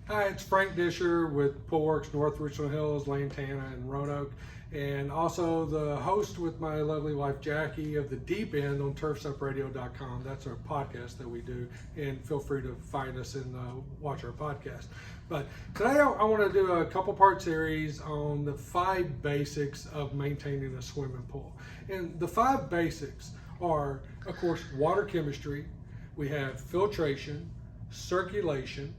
Hi, it's Frank Disher with Pool Works North Richland Hills, Lantana, and Roanoke, and also the host with my lovely wife Jackie of The Deep End on TurfStepRadio.com. That's our podcast that we do, and feel free to find us and watch our podcast. But today I want to do a couple part series on the 5 basics of maintaining a swimming pool. And the 5 basics are, of course, water chemistry. We have filtration, circulation,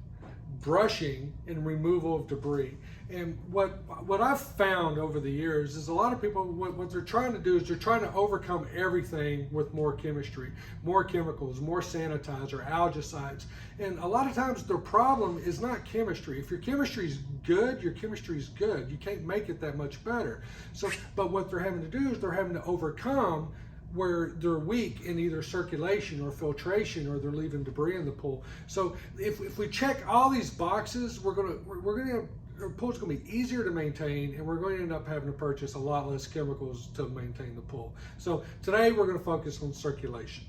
brushing, and removal of debris. And what I've found over the years is a lot of people, what they're trying to do is they're trying to overcome everything with more chemistry, more chemicals, more sanitizer, algicides. And a lot of times the problem is not chemistry. If your chemistry is good, your chemistry is good. You can't make it that much better. So, but what they're having to do is they're having to overcome where they're weak in either circulation or filtration, or they're leaving debris in the pool. So if we check all these boxes, we're gonna our pool's gonna be easier to maintain, and we're going to end up having to purchase a lot less chemicals to maintain the pool. So today we're going to focus on circulation.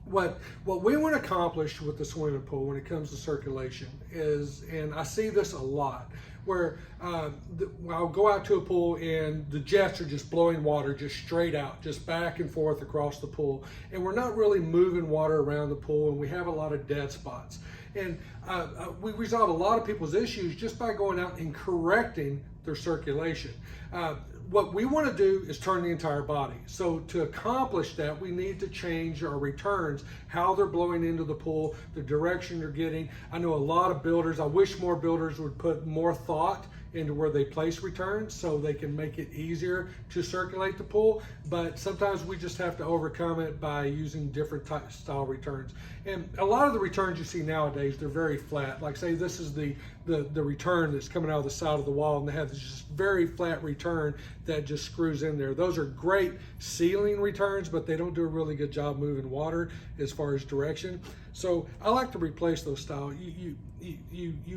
What we want to accomplish with the swimming pool when it comes to circulation is, and I see this a lot, where I'll go out to a pool and the jets are just blowing water just straight out, just back and forth across the pool, and we're not really moving water around the pool, and we have a lot of dead spots. And we resolve a lot of people's issues just by going out and correcting their circulation. What we want to do is turn the entire body. So to accomplish that, we need to change our returns, how they're blowing into the pool, the direction they're getting. I know a lot of builders, I wish more builders would put more thought into where they place returns so they can make it easier to circulate the pool, but sometimes we just have to overcome it by using different type style returns. And a lot of the returns you see nowadays, they're very flat. Like say this is the return that's coming out of the side of the wall, and they have this just very flat return that just screws in there. Those are great sealing returns, but they don't do a really good job moving water as far as direction. So I like to replace those style. You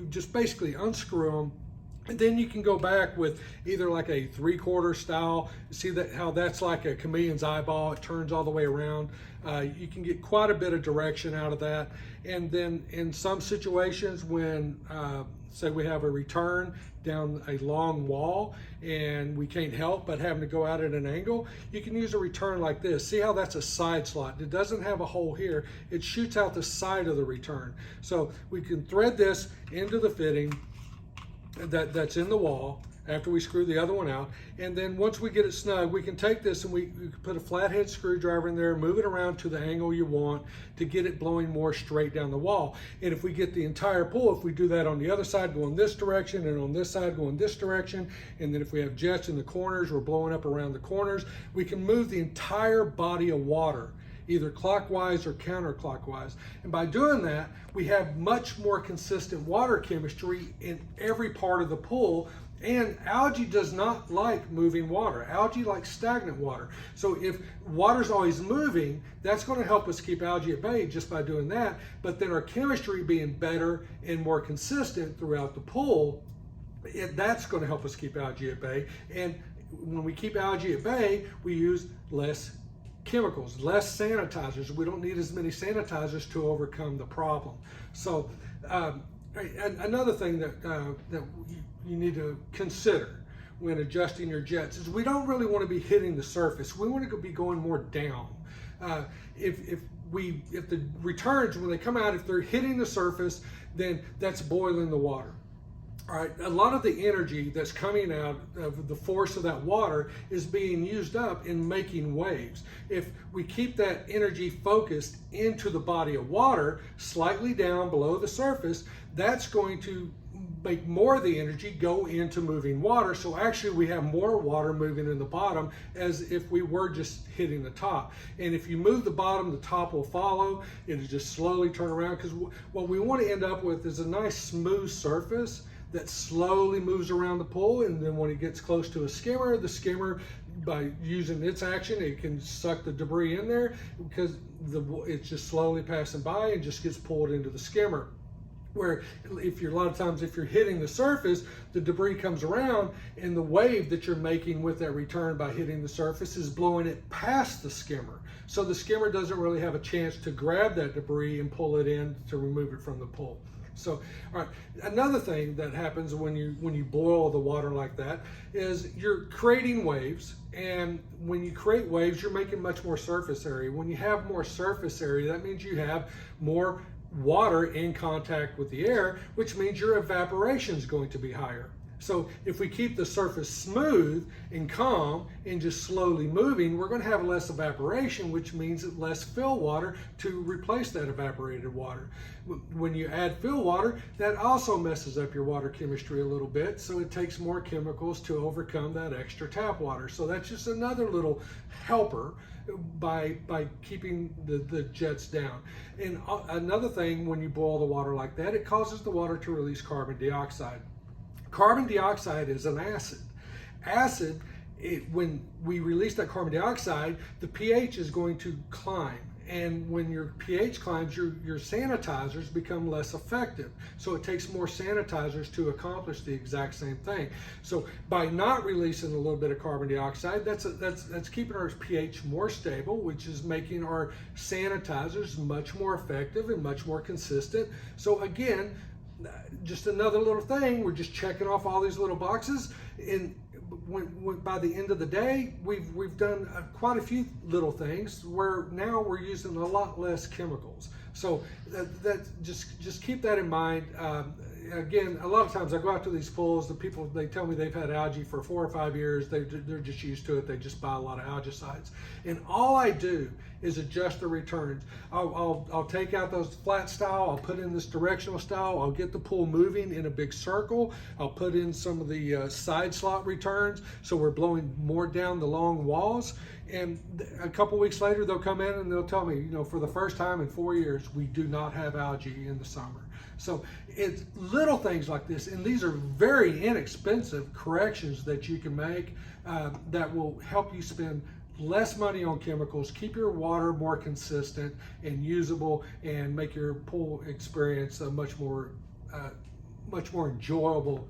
just basically unscrew them, and then you can go back with either like a 3/4 style. See that how that's like a chameleon's eyeball, it turns all the way around. You can get quite a bit of direction out of that. And then in some situations when say we have a return down a long wall and we can't help but having to go out at an angle, you can use a return like this. See how that's a side slot? It doesn't have a hole here. It shoots out the side of the return. So we can thread this into the fitting that's in the wall after we screw the other one out, and then once we get it snug, we can take this and we can put a flathead screwdriver in there, move it around to the angle you want to get it blowing more straight down the wall. And if we get the entire pool, if we do that on the other side going this direction and on this side going this direction, and then if we have jets in the corners, we're blowing up around the corners, we can move the entire body of water either clockwise or counterclockwise. And by doing that, we have much more consistent water chemistry in every part of the pool. And algae does not like moving water. Algae likes stagnant water. So if water's always moving, that's going to help us keep algae at bay just by doing that. But then our chemistry being better and more consistent throughout the pool, that's going to help us keep algae at bay. And when we keep algae at bay, we use less chemicals, less sanitizers. We don't need as many sanitizers to overcome the problem. So another thing that you need to consider when adjusting your jets is we don't really want to be hitting the surface. We want to be going more down. If the returns, when they come out, if they're hitting the surface, then that's boiling the water. All right, a lot of the energy that's coming out of the force of that water is being used up in making waves. If we keep that energy focused into the body of water, slightly down below the surface, that's going to make more of the energy go into moving water. So actually we have more water moving in the bottom as if we were just hitting the top. And if you move the bottom, the top will follow. It'll just slowly turn around, because what we want to end up with is a nice smooth surface that slowly moves around the pool, and then when it gets close to a skimmer, the skimmer, by using its action, it can suck the debris in there because it's just slowly passing by and just gets pulled into the skimmer. Where if you're, a lot of times if you're hitting the surface, the debris comes around, and the wave that you're making with that return by hitting the surface is blowing it past the skimmer. So the skimmer doesn't really have a chance to grab that debris and pull it in to remove it from the pool. So, all right, another thing that happens when you boil the water like that is you're creating waves, and when you create waves, you're making much more surface area. When you have more surface area, that means you have more water in contact with the air, which means your evaporation is going to be higher. So if we keep the surface smooth and calm and just slowly moving, we're going to have less evaporation, which means less fill water to replace that evaporated water. When you add fill water, that also messes up your water chemistry a little bit, so it takes more chemicals to overcome that extra tap water. So that's just another little helper by keeping the jets down. And another thing, when you boil the water like that, it causes the water to release carbon dioxide. Carbon dioxide is an acid. When we release that carbon dioxide, the pH is going to climb. And when your pH climbs, your sanitizers become less effective. So it takes more sanitizers to accomplish the exact same thing. So by not releasing a little bit of carbon dioxide, that's keeping our pH more stable, which is making our sanitizers much more effective and much more consistent. So again, just another little thing, we're just checking off all these little boxes, and by the end of the day, we've done quite a few little things where now we're using a lot less chemicals. So just keep that in mind. Again, a lot of times I go out to these pools, the people, they tell me they've had algae for 4 or 5 years, they're just used to it, they just buy a lot of algicides. And all I do is adjust the returns. I'll take out those flat style, I'll put in this directional style, I'll get the pool moving in a big circle, I'll put in some of the side slot returns, so we're blowing more down the long walls. And a couple weeks later, they'll come in and they'll tell me, for the first time in 4 years, we do not have algae in the summer. So it's little things like this, and these are very inexpensive corrections that you can make that will help you spend less money on chemicals, keep your water more consistent and usable, and make your pool experience a much more enjoyable,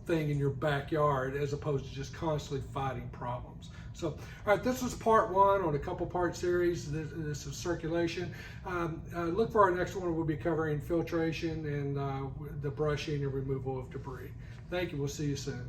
thing in your backyard, as opposed to just constantly fighting problems. So, all right, this was part 1 on a couple part series. This is circulation. Look for our next one. We'll be covering filtration and the brushing and removal of debris. Thank you. We'll see you soon.